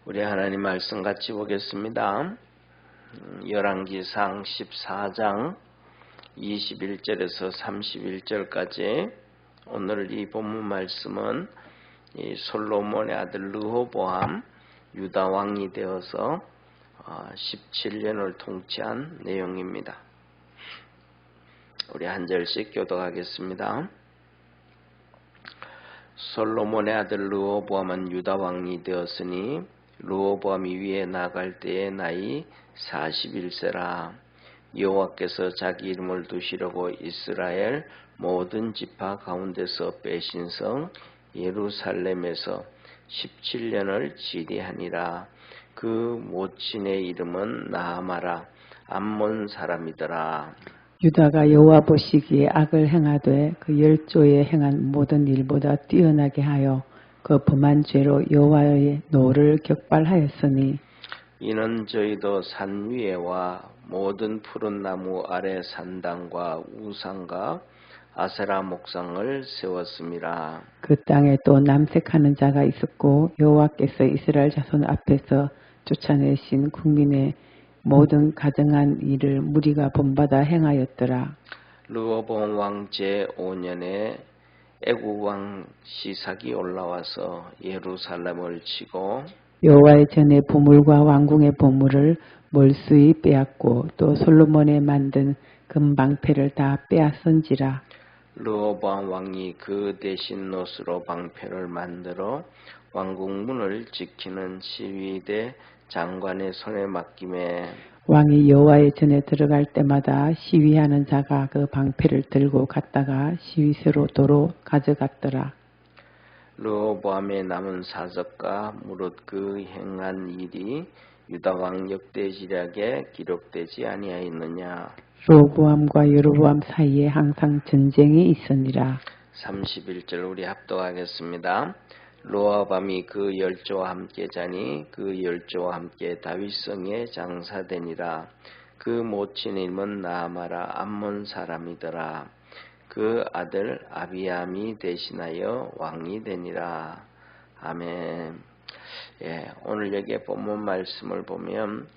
우리 하나님 말씀 같이 보겠습니다. 열왕기상 14장 21절에서 31절까지 오늘 이 본문 말씀은 이 솔로몬의 아들 르호보암 유다 왕이 되어서 17년을 통치한 내용입니다. 우리 한 절씩 교독하겠습니다. 솔로몬의 아들 르호보암은 유다 왕이 되었으니 르호보암이 위에 나갈 때의 나이 41세라. 여호와께서 자기 이름을 두시려고 이스라엘 모든 지파 가운데서 빼신 성 예루살렘에서 17년을 지리하니라. 그 모친의 이름은 나아마라 암몬 사람이더라. 유다가 여호와 보시기에 악을 행하되 그 열조에 행한 모든 일보다 뛰어나게 하여 그 범한 죄로 여호와의 노를 격발하였으니 이는 저희도 산 위에와 모든 푸른 나무 아래 산당과 우상과 아세라 목상을 세웠음이라. 그 땅에 또 남색하는 자가 있었고 여호와께서 이스라엘 자손 앞에서 쫓아내신 국민의 모든 가정한 일을 무리가 본받아 행하였더라. 르호보암 왕 제5년에 애국 왕 시삭이 올라와서 예루살렘을 치고 여호와의 전에 보물과 왕궁의 보물을 몰수히 빼앗고 또 솔로몬에 만든 금방패를 다 빼앗은지라. 르호보암 왕이 그 대신 노스로 방패를 만들어 왕궁 문을 지키는 시위대 장관의 손에 맡김에 왕이 여호와의 전에 들어갈 때마다 시위하는 자가 그 방패를 들고 갔다가 시위소로 도로 가져갔더라. 르호보암의 남은 사적과 무릇 그 행한 일이 유다 왕 역대지략에 기록되지 아니하였느냐. 르호보암과 여로보암 사이에 항상 전쟁이 있으니라. 31절 우리 합독하겠습니다. 르호보암이 그 열조와 함께 자니 그 열조와 함께 다윗성에 장사되니라. 그 모친의 이름은 나아마라 암몬 사람이더라. 그 아들 아비암이 대신하여 왕이 되니라. 아멘. 오늘 여기에 본문 말씀을 보면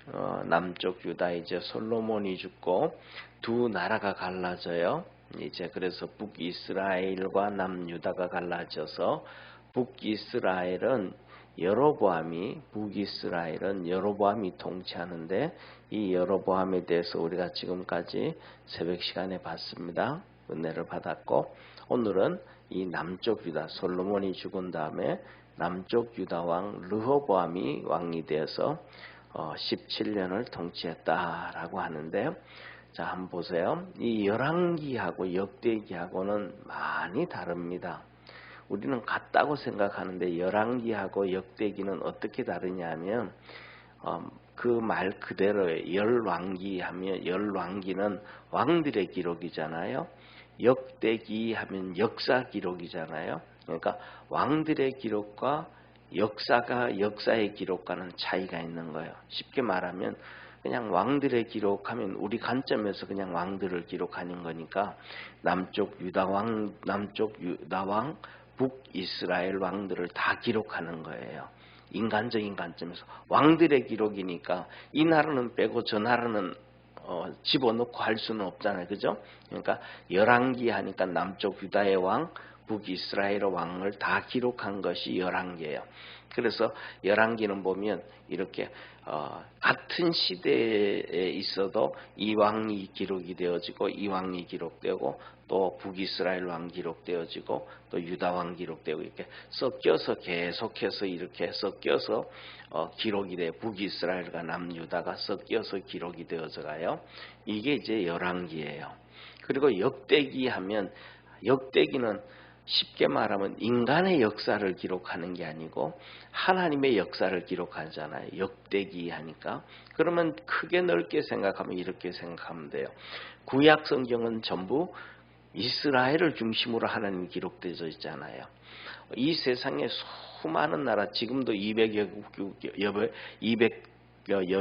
남쪽 유다 이제 솔로몬이 죽고 두 나라가 갈라져요. 이제 그래서 북이스라엘과 남유다가 갈라져서 북이스라엘은 여로보암이 통치하는데 이 여로보암에 대해서 우리가 지금까지 새벽 시간에 봤습니다. 은혜를 받았고 오늘은 이 남쪽 유다 솔로몬이 죽은 다음에 남쪽 유다 왕 르호보암이 왕이 되어서 17년을 통치했다라고 하는데 자 한번 보세요. 이 열왕기하고 역대기하고는 많이 다릅니다. 우리는 같다고 생각하는데 열왕기하고 역대기는 어떻게 다르냐면 그 말 그대로의 열왕기 하면 열왕기는 왕들의 기록이잖아요. 역대기 하면 역사 기록이잖아요. 그러니까 왕들의 기록과 역사의 기록과는 차이가 있는 거예요. 쉽게 말하면 그냥 왕들의 기록하면 우리 관점에서 그냥 왕들을 기록하는 거니까 남쪽 유다 왕, 북이스라엘 왕들을 다 기록하는 거예요. 인간적인 관점에서 왕들의 기록이니까 이 나라는 빼고 저 나라는 집어넣고 할 수는 없잖아요. 그죠? 그러니까 열왕기 하니까 남쪽 유다의 왕, 북이스라엘 왕을 다 기록한 것이 열왕기예요. 그래서 열왕기는 보면 이렇게 같은 시대에 있어도 이 왕이 기록이 되어지고 이 왕이 기록되고 또 북이스라엘 왕 기록되어지고 또 유다 왕 기록되고 이렇게 섞여서 계속해서 이렇게 섞여서 기록이 돼요. 북이스라엘과 남유다가 섞여서 기록이 되어져 가요. 이게 이제 열왕기예요. 그리고 역대기 하면 역대기는 쉽게 말하면 인간의 역사를 기록하는 게 아니고 하나님의 역사를 기록하잖아요. 역대기 하니까. 그러면 크게 넓게 생각하면 이렇게 생각하면 돼요. 구약 성경은 전부 이스라엘을 중심으로 하나님이 기록되어 있잖아요. 이 세상에 수많은 나라, 지금도 200여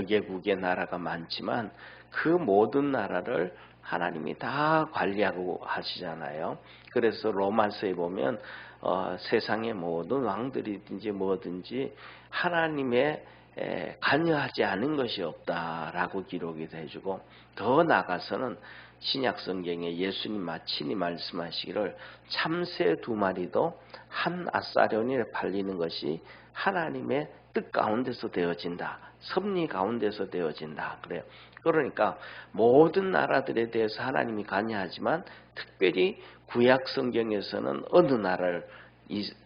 개국의 나라가 많지만 그 모든 나라를 하나님이 다 관리하고 하시잖아요. 그래서 로마서에 보면 세상의 모든 왕들이든지 뭐든지 하나님의 관여하지 않은 것이 없다라고 기록이 해주고, 더 나아가서는 신약 성경에 예수님 친히 말씀하시기를 참새 2마리도 한 아사리온에 팔리는 것이 하나님의 뜻 가운데서 되어진다, 섭리 가운데서 되어진다 그래요. 그러니까 모든 나라들에 대해서 하나님이 관여하지만 특별히 구약 성경에서는 어느 나라를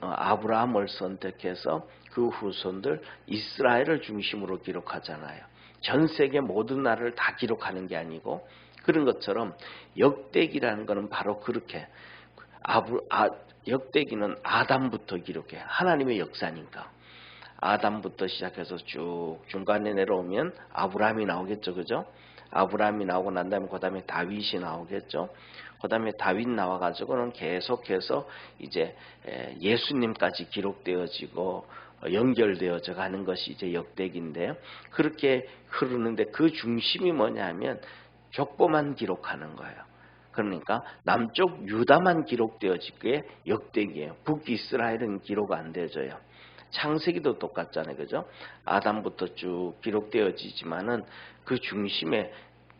아브라함을 선택해서 그 후손들 이스라엘을 중심으로 기록하잖아요. 전 세계 모든 나라를 다 기록하는 게 아니고, 그런 것처럼 역대기라는 것은 바로 그렇게 역대기는 아담부터 기록해. 하나님의 역사니까. 아담부터 시작해서 쭉 중간에 내려오면 아브라함이 나오겠죠. 그죠? 아브라함이 나오고 난 다음에 그 다음에 다윗이 나오겠죠. 그 다음에 다윗 나와가지고는 계속해서 이제 예수님까지 기록되어지고 연결되어져 가는 것이 이제 역대기인데요. 그렇게 흐르는데 그 중심이 뭐냐면 족보만 기록하는 거예요. 그러니까 남쪽 유다만 기록되어지게 역대기예요. 북이스라엘은 기록 안 되어져요. 창세기도 똑같잖아요. 그죠? 아담부터 쭉 기록되어지지만은 그 중심에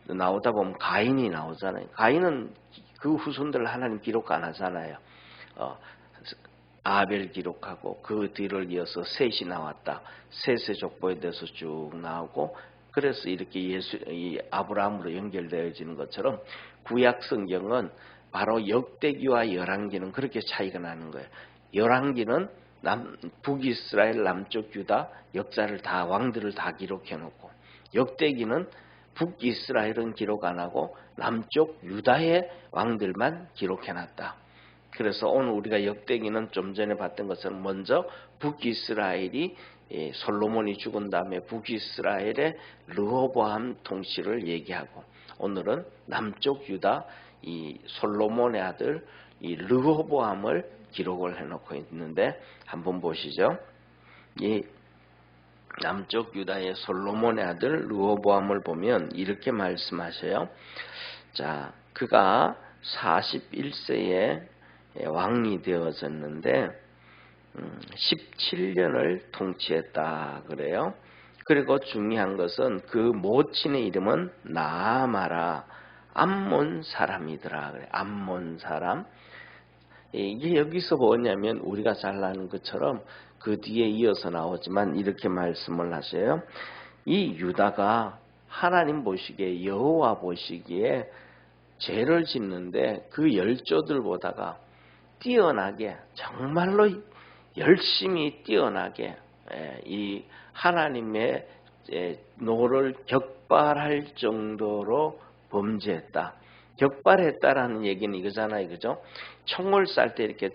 나오다 보면 가인이 나오잖아요. 가인은 그 후손들 하나님 기록 안 하잖아요. 아벨 기록하고 그 뒤를 이어서 셋이 나왔다. 셋의 족보에 대해서 쭉 나오고, 그래서 이렇게 이 아브라함으로 연결되어지는 것처럼 구약 성경은 바로 역대기와 열왕기는 그렇게 차이가 나는 거예요. 열왕기는 북이스라엘 남쪽 유다 역사를 다 왕들을 다 기록해 놓고, 역대기는 북이스라엘은 기록 안 하고 남쪽 유다의 왕들만 기록해 놨다. 그래서 오늘 우리가 역대기는 좀 전에 봤던 것처럼 먼저 북이스라엘이 솔로몬이 죽은 다음에 북이스라엘의 르호보암 통치를 얘기하고, 오늘은 남쪽 유다 이 솔로몬의 아들 이 르호보암을 기록을 해놓고 있는데, 한번 보시죠. 이 남쪽 유다의 솔로몬의 아들 르호보암을 보면 이렇게 말씀하셔요. 자, 그가 41세에 왕이 되어졌는데 17년을 통치했다 그래요. 그리고 중요한 것은 그 모친의 이름은 나아마라, 암몬 사람이더라 그래. 암몬 사람. 이게 여기서 뭐냐면 우리가 잘 아는 것처럼 그 뒤에 이어서 나오지만 이렇게 말씀을 하세요. 이 유다가 하나님 보시기에, 여호와 보시기에 죄를 짓는데 그 열조들보다가 뛰어나게, 정말로 열심히 뛰어나게 이 하나님의 노를 격발할 정도로 범죄했다. 격발했다라는 얘기는 이거잖아요. 그죠? 총을 쌀 때 이렇게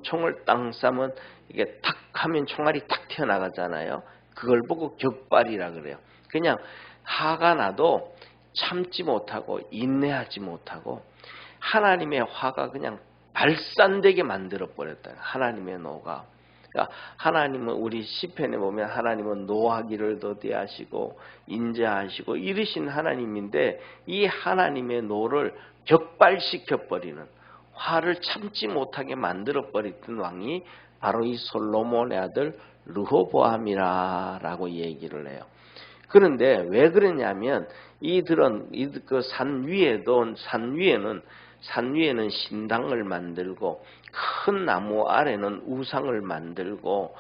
총을 땅 싸면 이게 탁 하면 총알이 탁 튀어나가잖아요. 그걸 보고 격발이라 그래요. 그냥 화가 나도 참지 못하고 인내하지 못하고 하나님의 화가 그냥 발산되게 만들어 버렸다. 하나님의 노가. 그러니까 하나님은 우리 시편에 보면 하나님은 노하기를 더디하시고 인자하시고 이르신 하나님인데, 이 하나님의 노를 격발시켜버리는, 화를 참지 못하게 만들어버렸던 왕이 바로 이 솔로몬의 아들 르호보암이라고 얘기를 해요. 그런데 왜 그러냐면 이들은 그 산 위에는 신당을 만들고 큰 나무 아래는 우상을 만들고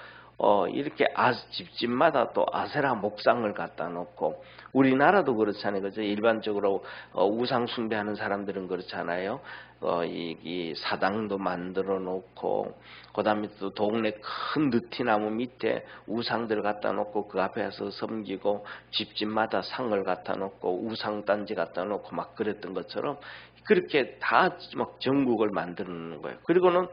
이렇게 집집마다 또 아세라 목상을 갖다 놓고, 우리나라도 그렇잖아요. 그죠? 일반적으로 우상 숭배하는 사람들은 그렇잖아요. 이 사당도 만들어 놓고, 그 다음에 또 동네 큰 느티나무 밑에 우상들 갖다 놓고 그 앞에서 섬기고, 집집마다 상을 갖다 놓고 우상단지 갖다 놓고 막 그랬던 것처럼 그렇게 다 막 전국을 만들어 놓는 거예요. 그리고는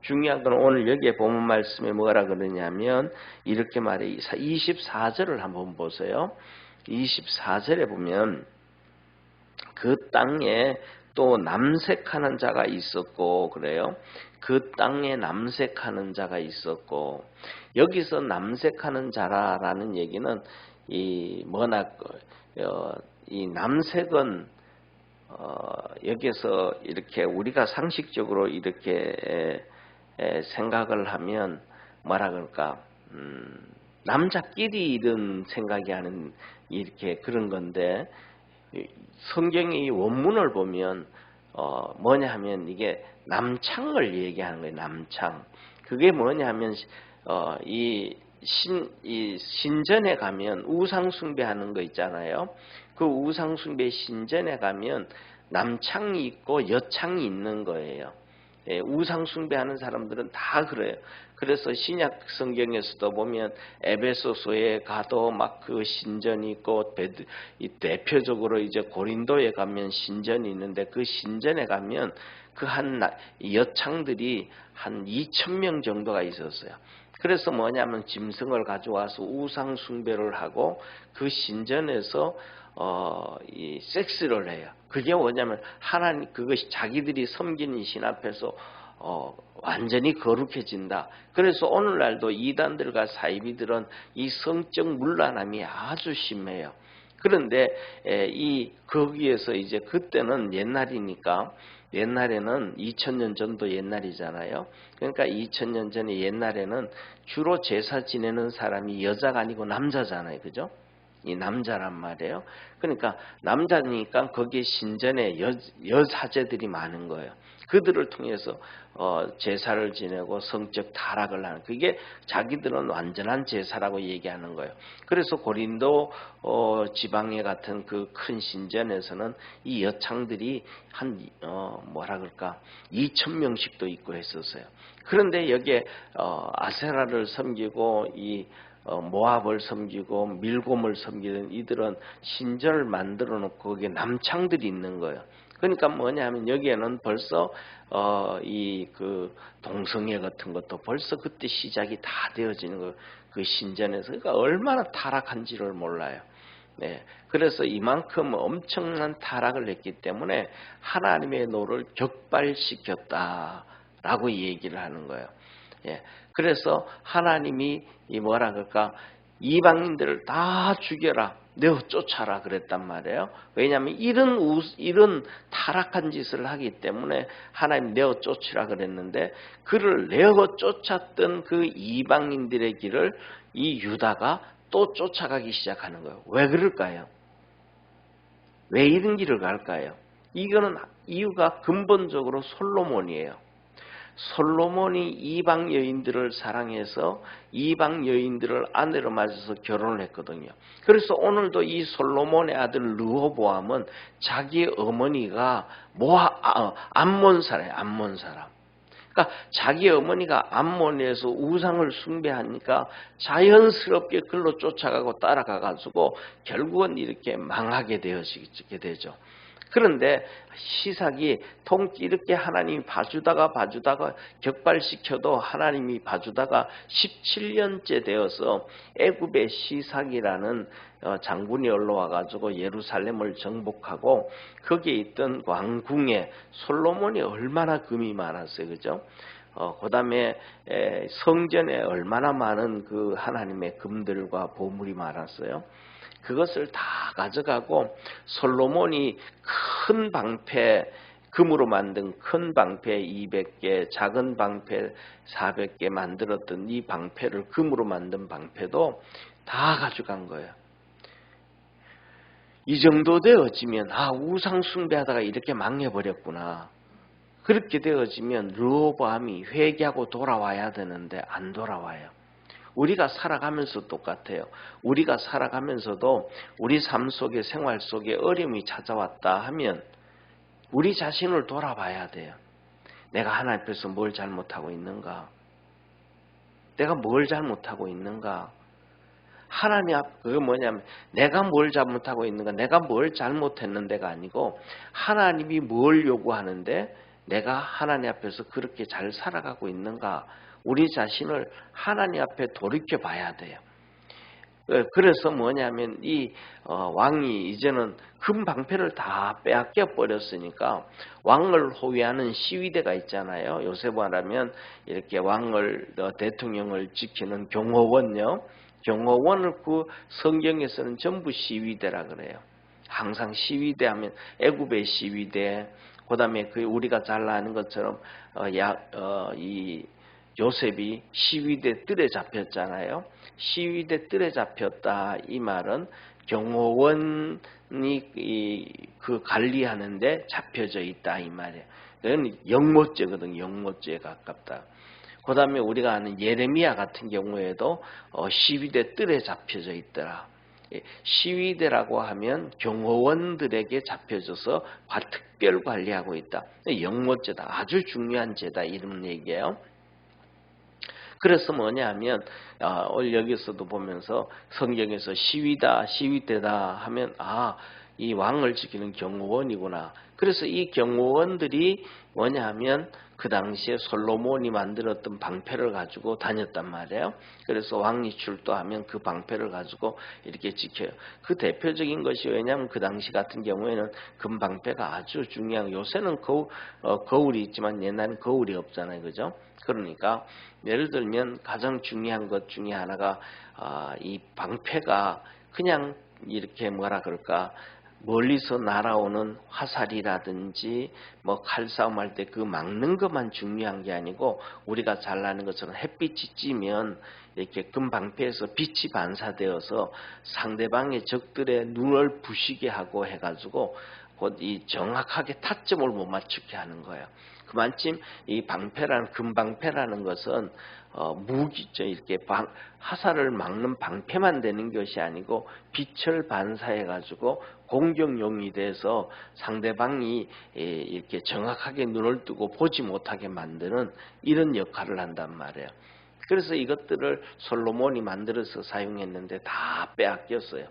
중요한 건 오늘 여기에 본문 말씀에 뭐라 그러냐면 이렇게 말해. 24절을 한번 보세요. 24절에 보면 그 땅에 또 남색하는 자가 있었고 그래요. 그 땅에 남색하는 자가 있었고, 여기서 남색하는 자라는 얘기는 이 남색은 여기서 이렇게 우리가 상식적으로 이렇게 생각을 하면 뭐라 그럴까 남자끼리 이런 생각이 하는 이렇게 그런 건데 성경의 원문을 보면 뭐냐 하면 이게 남창을 얘기하는 거예요. 남창. 그게 뭐냐 하면 이 신전에 가면 우상 숭배하는 거 있잖아요. 그 우상 숭배 신전에 가면 남창이 있고 여창이 있는 거예요. 예, 우상 숭배하는 사람들은 다 그래요. 그래서 신약 성경에서도 보면 에베소서에 가도 막 그 신전이 있고 대표적으로 이제 고린도에 가면 신전이 있는데 그 신전에 가면 그 한 여창들이 한 2,000명 정도가 있었어요. 그래서 뭐냐면 짐승을 가져와서 우상 숭배를 하고 그 신전에서 이 섹스를 해요. 그게 뭐냐면 하나님 그것이 자기들이 섬기는 신 앞에서 완전히 거룩해진다. 그래서 오늘날도 이단들과 사이비들은 이 성적 문란함이 아주 심해요. 그런데 거기에서 이제 그때는 옛날이니까 옛날에는 2000년 전도 옛날이잖아요. 그러니까 2000년 전에 옛날에는 주로 제사 지내는 사람이 여자가 아니고 남자잖아요. 그죠? 이 남자란 말이에요. 그러니까 남자니까 거기에 신전에 여사제들이 많은 거예요. 그들을 통해서 제사를 지내고 성적 타락을 하는 그게 자기들은 완전한 제사라고 얘기하는 거예요. 그래서 고린도 지방에 같은 그 큰 신전에서는 이 여창들이 한 뭐라 그럴까 2,000명씩도 있고 했었어요. 그런데 여기에 아세라를 섬기고 이 모압을 섬기고 밀곰을 섬기는 이들은 신전을 만들어 놓고 거기에 남창들이 있는 거예요. 그러니까 뭐냐면 여기에는 벌써 이 그 동성애 같은 것도 벌써 그때 시작이 다 되어지는 거 그 신전에서 그러니까 얼마나 타락한지를 몰라요. 네, 그래서 이만큼 엄청난 타락을 했기 때문에 하나님의 노를 격발시켰다라고 얘기를 하는 거예요. 예, 그래서 하나님이 이 뭐라 그럴까 이방인들을 다 죽여라, 내어 쫓아라 그랬단 말이에요. 왜냐하면 이런 타락한 짓을 하기 때문에 하나님 내어 쫓으라 그랬는데 그를 내어 쫓았던 그 이방인들의 길을 이 유다가 또 쫓아가기 시작하는 거예요. 왜 그럴까요? 왜 이런 길을 갈까요? 이거는 이유가 근본적으로 솔로몬이에요. 솔로몬이 이방 여인들을 사랑해서 이방 여인들을 아내로 맞아서 결혼을 했거든요. 그래서 오늘도 이 솔로몬의 아들 르호보암은 자기 어머니가 암몬 사람이에요. 암몬 사람. 그러니까 자기 어머니가 암몬에서 우상을 숭배하니까 자연스럽게 글로 쫓아가고 따라가가지고 결국은 이렇게 망하게 되어지게 되죠. 그런데 시삭이 이렇게 하나님이 봐주다가 격발시켜도 하나님이 봐주다가 17년째 되어서 애굽의 시삭이라는 장군이 올라와가지고 예루살렘을 정복하고 거기에 있던 왕궁에 솔로몬이 얼마나 금이 많았어요. 그죠? 그 다음에 성전에 얼마나 많은 그 하나님의 금들과 보물이 많았어요. 그것을 다 가져가고 솔로몬이 큰 방패, 금으로 만든 큰 방패 200개, 작은 방패 400개 만들었던 이 방패를 금으로 만든 방패도 다 가져간 거예요. 이 정도 되어지면 우상 숭배하다가 이렇게 망해버렸구나. 그렇게 되어지면 르호보암이 회개하고 돌아와야 되는데 안 돌아와요. 우리가 살아가면서 똑같아요. 우리가 살아가면서도 우리 삶 속에 생활 속에 어려움이 찾아왔다 하면 우리 자신을 돌아봐야 돼요. 내가 하나님 앞에서 뭘 잘못하고 있는가? 내가 뭘 잘못하고 있는가? 하나님 앞 그게 뭐냐면 내가 뭘 잘못하고 있는가? 내가 뭘 잘못했는데가 아니고 하나님이 뭘 요구하는데 내가 하나님 앞에서 그렇게 잘 살아가고 있는가? 우리 자신을 하나님 앞에 돌이켜 봐야 돼요. 그래서 뭐냐면 이 왕이 이제는 금 방패를 다 빼앗겨 버렸으니까 왕을 호위하는 시위대가 있잖아요. 요새 말하면 이렇게 왕을 대통령을 지키는 경호원요. 경호원을 그 성경에서는 전부 시위대라 그래요. 항상 시위대 하면 애굽의 시위대, 그다음에 그 우리가 잘 아는 것처럼 이 요셉이 시위대 뜰에 잡혔잖아요. 시위대 뜰에 잡혔다 이 말은 경호원이 그 관리하는데 잡혀져 있다 이 말이에요. 이건 영모죄거든. 영모죄에 가깝다. 그 다음에 우리가 아는 예레미야 같은 경우에도 시위대 뜰에 잡혀져 있더라. 시위대라고 하면 경호원들에게 잡혀져서 특별 관리하고 있다. 영모죄다. 아주 중요한 죄다 이런 얘기예요. 그래서 뭐냐면 오늘 여기서도 보면서 성경에서 시위다 시위대다 하면 이 왕을 지키는 경호원이구나. 그래서 이 경호원들이 뭐냐 하면 그 당시에 솔로몬이 만들었던 방패를 가지고 다녔단 말이에요. 그래서 왕이 출도하면 그 방패를 가지고 이렇게 지켜요. 그 대표적인 것이 왜냐하면 그 당시 같은 경우에는 금방패가 아주 중요한, 요새는 거울이 있지만 옛날에는 거울이 없잖아요. 그죠? 그러니까 예를 들면 가장 중요한 것 중에 하나가 이 방패가 그냥 이렇게 뭐라 그럴까 멀리서 날아오는 화살이라든지 뭐 칼싸움할 때 그 막는 것만 중요한 게 아니고 우리가 잘 아는 것처럼 햇빛이 찌면 이렇게 금방패에서 빛이 반사되어서 상대방의 적들의 눈을 부시게 하고 해가지고 곧 이 정확하게 타점을 못 맞추게 하는 거예요. 그만큼 이 방패라는 금방패라는 것은 무기죠. 이렇게 화살을 막는 방패만 되는 것이 아니고 빛을 반사해 가지고 공격용이 돼서 상대방이 이렇게 정확하게 눈을 뜨고 보지 못하게 만드는 이런 역할을 한단 말이에요. 그래서 이것들을 솔로몬이 만들어서 사용했는데 다 빼앗겼어요.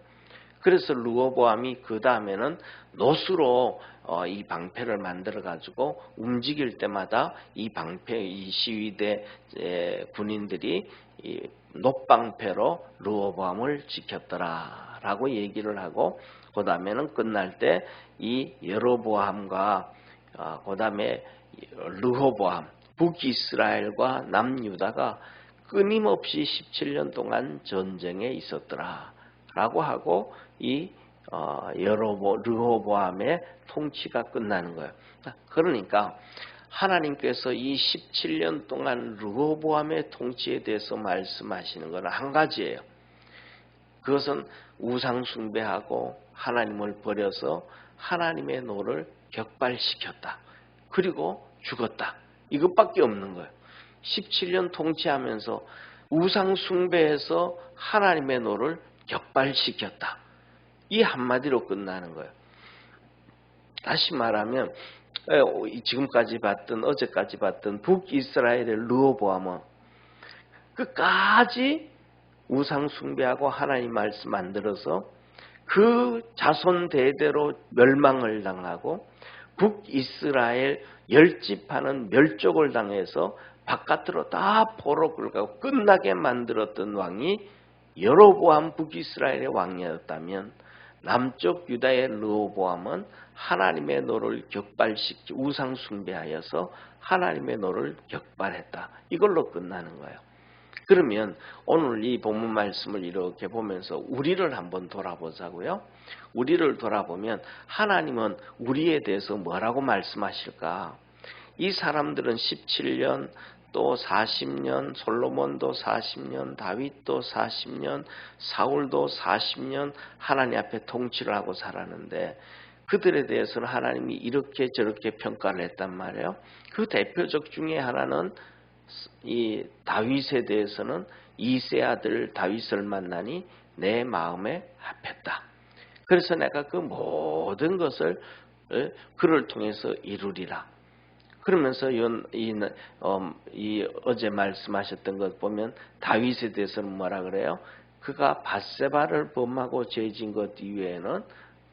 그래서 르호보암이 그 다음에는 노수로 이 방패를 만들어 가지고 움직일 때마다 이 방패, 이 시위대 군인들이 이 놋방패로 르호보암을 지켰더라라고 얘기를 하고, 그 다음에는 끝날 때 이 여로보암과 그 다음에 르호보암, 북이스라엘과 남유다가 끊임없이 17년 동안 전쟁에 있었더라라고 하고 이 르호보암의 통치가 끝나는 거예요. 그러니까 하나님께서 이 17년 동안 르호보암의 통치에 대해서 말씀하시는 것은 한 가지예요. 그것은 우상 숭배하고 하나님을 버려서 하나님의 노를 격발시켰다. 그리고 죽었다. 이것밖에 없는 거예요. 17년 통치하면서 우상 숭배해서 하나님의 노를 격발시켰다. 이 한마디로 끝나는 거예요. 다시 말하면 지금까지 봤던, 어제까지 봤던 북이스라엘의 르호보암은 끝까지 우상 숭배하고 하나님 말씀 안 들어서 그 자손 대대로 멸망을 당하고 북이스라엘 10지파는 멸족을 당해서 바깥으로 다 포로를 가고 끝나게 만들었던 왕이 여로보암 북이스라엘의 왕이었다면, 남쪽 유다의 르호보암은 하나님의 노를 격발시키 우상 숭배하여서 하나님의 노를 격발했다. 이걸로 끝나는 거예요. 그러면 오늘 이 본문 말씀을 이렇게 보면서 우리를 한번 돌아보자고요. 우리를 돌아보면 하나님은 우리에 대해서 뭐라고 말씀하실까? 이 사람들은 17년, 또 40년, 솔로몬도 40년, 다윗도 40년, 사울도 40년 하나님 앞에 통치를 하고 살았는데 그들에 대해서는 하나님이 이렇게 저렇게 평가를 했단 말이에요. 그 대표적 중에 하나는 이 다윗에 대해서는 이세 아들 다윗을 만나니 내 마음에 합했다. 그래서 내가 그 모든 것을 그를 통해서 이루리라. 그러면서 이 어제 말씀하셨던 것 보면 다윗에 대해서는 뭐라 그래요? 그가 밧세바를 범하고 죄진 것 이외에는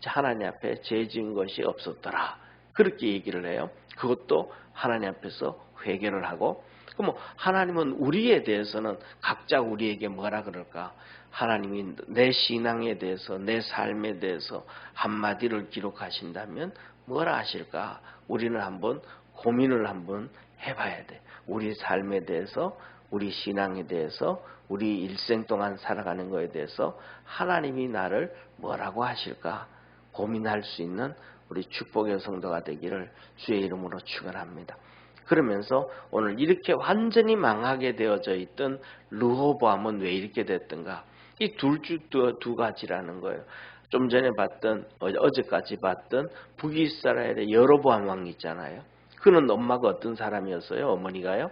하나님 앞에 죄진 것이 없었더라. 그렇게 얘기를 해요. 그것도 하나님 앞에서 회개를 하고, 그럼 하나님은 우리에 대해서는 각자 우리에게 뭐라 그럴까? 하나님이 내 신앙에 대해서, 내 삶에 대해서 한마디를 기록하신다면 뭐라 하실까? 우리는 한번 고민을 한번 해봐야 돼. 우리 삶에 대해서, 우리 신앙에 대해서, 우리 일생 동안 살아가는 것에 대해서 하나님이 나를 뭐라고 하실까? 고민할 수 있는 우리 축복의 성도가 되기를 주의 이름으로 축원합니다. 그러면서 오늘 이렇게 완전히 망하게 되어져 있던 르호보암은 왜 이렇게 됐던가? 이 두 가지라는 거예요. 좀 전에 봤던 어제까지 봤던 북이스라엘의 여로보암 왕 있잖아요. 그는 엄마가 어떤 사람이었어요? 어머니가요?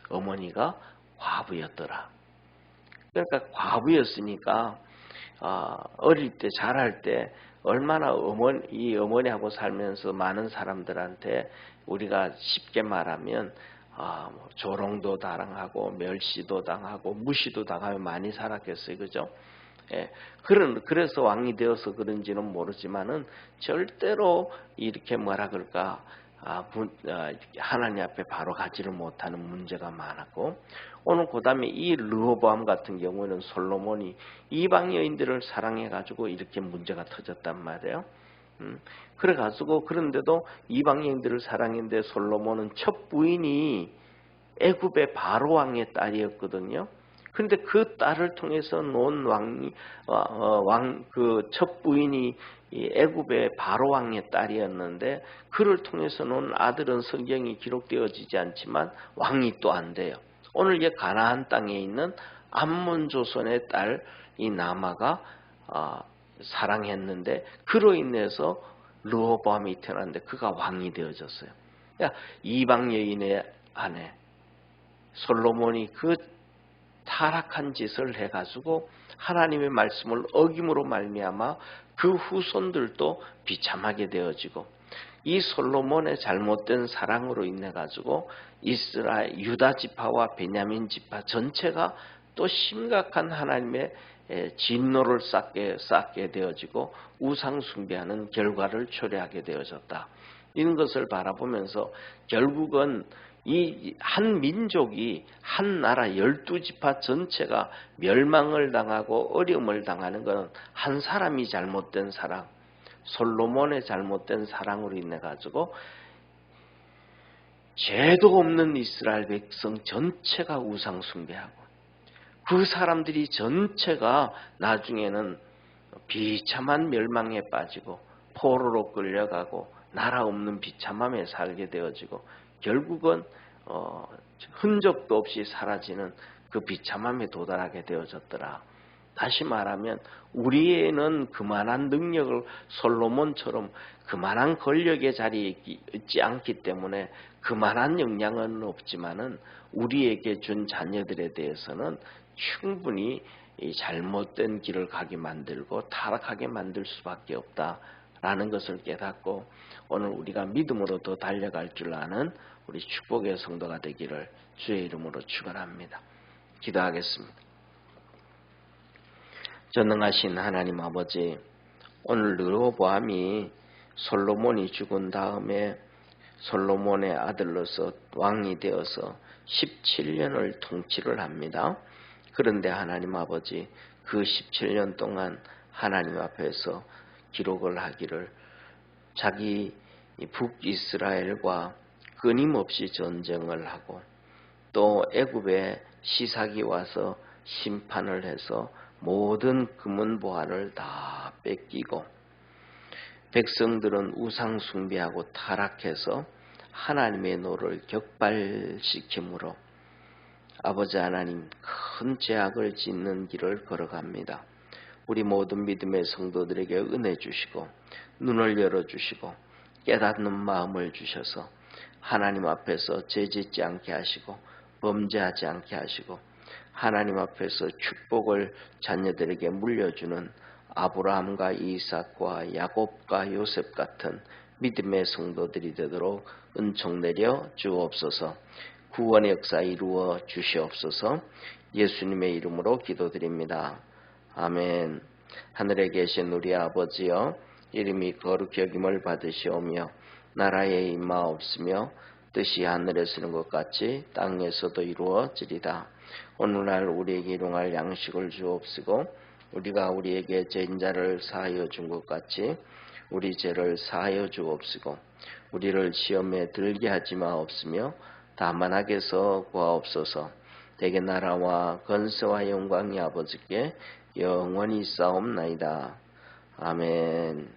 어머니가 과부였더라. 그러니까 과부였으니까 어릴 때 자랄 때 얼마나 이 어머니하고 살면서 많은 사람들한테 우리가 쉽게 말하면 조롱도 당하고 멸시도 당하고 무시도 당하며 많이 살았겠어요. 그죠? 예, 그래서 왕이 되어서 그런지는 모르지만은 절대로 이렇게 뭐라 그럴까 하나님 앞에 바로 가지를 못하는 문제가 많았고, 오늘 그 다음에 이 르호보암 같은 경우는 솔로몬이 이방 여인들을 사랑해가지고 이렇게 문제가 터졌단 말이에요. 그래가지고 그런데도 이방 여인들을 사랑했는데 솔로몬은 첫 부인이 애굽의 바로 왕의 딸이었거든요. 그런데 그 딸을 통해서 놓은 그 첫 부인이 애굽의 바로 왕의 딸이었는데 그를 통해서 놓은 아들은 성경이 기록되어지지 않지만 왕이 또 안 돼요. 오늘 이 가나안 땅에 있는 암몬 조선의 딸 이 나마가 사랑했는데 그로 인해서 르호보암이 태어났는데 그가 왕이 되어졌어요. 그러니까 이방 여인의 아내 솔로몬이 그 타락한 짓을 해가지고 하나님의 말씀을 어김으로 말미암아 그 후손들도 비참하게 되어지고, 이 솔로몬의 잘못된 사랑으로 인해 가지고 이스라엘 유다 지파와 베냐민 지파 전체가 또 심각한 하나님의 진노를 쌓게 되어지고 우상 숭배하는 결과를 초래하게 되어졌다. 이런 것을 바라보면서 결국은 이 한 민족이 한 나라 12지파 전체가 멸망을 당하고 어려움을 당하는 것은 한 사람이 잘못된 사랑, 솔로몬의 잘못된 사랑으로 인해 가지고 죄도 없는 이스라엘 백성 전체가 우상 숭배하고 그 사람들이 전체가 나중에는 비참한 멸망에 빠지고 포로로 끌려가고 나라 없는 비참함에 살게 되어지고 결국은 흔적도 없이 사라지는 그 비참함에 도달하게 되어졌더라. 다시 말하면 우리에는 그만한 능력을 솔로몬처럼 그만한 권력의 자리에 있지 않기 때문에 그만한 영향은 없지만은 우리에게 준 자녀들에 대해서는 충분히 이 잘못된 길을 가게 만들고 타락하게 만들 수밖에 없다라는 것을 깨닫고 오늘 우리가 믿음으로 더 달려갈 줄 아는 우리 축복의 성도가 되기를 주의 이름으로 축원합니다. 기도하겠습니다. 전능하신 하나님 아버지, 오늘 르호보암이 솔로몬이 죽은 다음에 솔로몬의 아들로서 왕이 되어서 17년을 통치를 합니다. 그런데 하나님 아버지, 그 17년 동안 하나님 앞에서 기록을 하기를 자기 북이스라엘과 끊임없이 전쟁을 하고 또 애굽에 시삭이 와서 심판을 해서 모든 금은보화를 다 뺏기고 백성들은 우상 숭배하고 타락해서 하나님의 노를 격발시키므로 아버지 하나님 큰 죄악을 짓는 길을 걸어갑니다. 우리 모든 믿음의 성도들에게 은혜 주시고 눈을 열어주시고 깨닫는 마음을 주셔서 하나님 앞에서 죄짓지 않게 하시고 범죄하지 않게 하시고 하나님 앞에서 축복을 자녀들에게 물려주는 아브라함과 이삭과 야곱과 요셉 같은 믿음의 성도들이 되도록 은총 내려 주옵소서. 구원의 역사 이루어 주시옵소서. 예수님의 이름으로 기도드립니다. 아멘. 하늘에 계신 우리 아버지여, 이름이 거룩히 여김을 받으시오며 나라에 임하옵시며 뜻이 하늘에서 이룬 것 같이 땅에서도 이루어지리다. 오늘날 우리에게 일용할 양식을 주옵시고 우리가 우리에게 죄인자를 사하여 준 것 같이 우리 죄를 사하여 주옵시고 우리를 시험에 들게 하지 마옵시며 다만 악에서 구하옵소서. 대개 나라와 권세와 영광이 아버지께 영원히 있사옵나이다. 아멘.